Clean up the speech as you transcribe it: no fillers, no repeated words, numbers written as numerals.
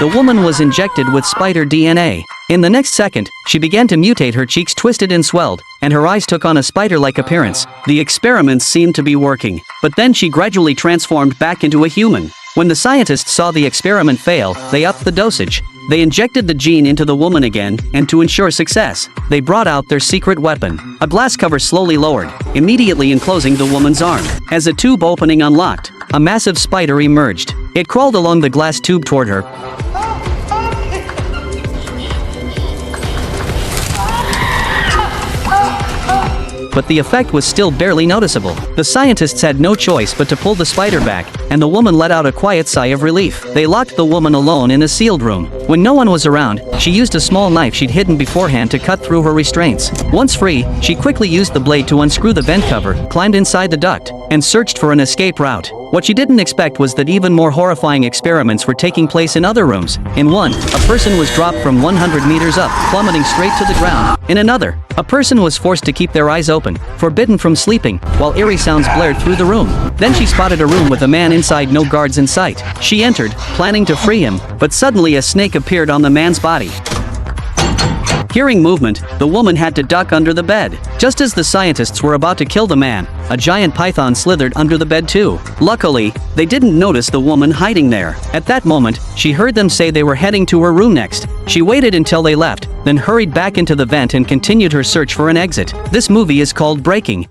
The woman was injected with spider DNA. In the next second, she began to mutate, her cheeks twisted and swelled, and her eyes took on a spider-like appearance. The experiments seemed to be working, but then she gradually transformed back into a human. When the scientists saw the experiment fail, they upped the dosage. They injected the gene into the woman again, and to ensure success, they brought out their secret weapon. A glass cover slowly lowered, immediately enclosing the woman's arm. As a tube opening unlocked, a massive spider emerged. It crawled along the glass tube toward her. But the effect was still barely noticeable. The scientists had no choice but to pull the spider back, and the woman let out a quiet sigh of relief. They locked the woman alone in a sealed room. When no one was around, she used a small knife she'd hidden beforehand to cut through her restraints. Once free, she quickly used the blade to unscrew the vent cover, climbed inside the duct, and searched for an escape route. What she didn't expect was that even more horrifying experiments were taking place in other rooms. In one, a person was dropped from 100 meters up, plummeting straight to the ground. In another, a person was forced to keep their eyes open, forbidden from sleeping, while eerie sounds blared through the room. Then she spotted a room with a man inside, no guards in sight. She entered, planning to free him, but suddenly a snake appeared on the man's body. Hearing movement, the woman had to duck under the bed. Just as the scientists were about to kill the man, a giant python slithered under the bed too. Luckily, they didn't notice the woman hiding there. At that moment, she heard them say they were heading to her room next. She waited until they left, then hurried back into the vent and continued her search for an exit. This movie is called Breaking.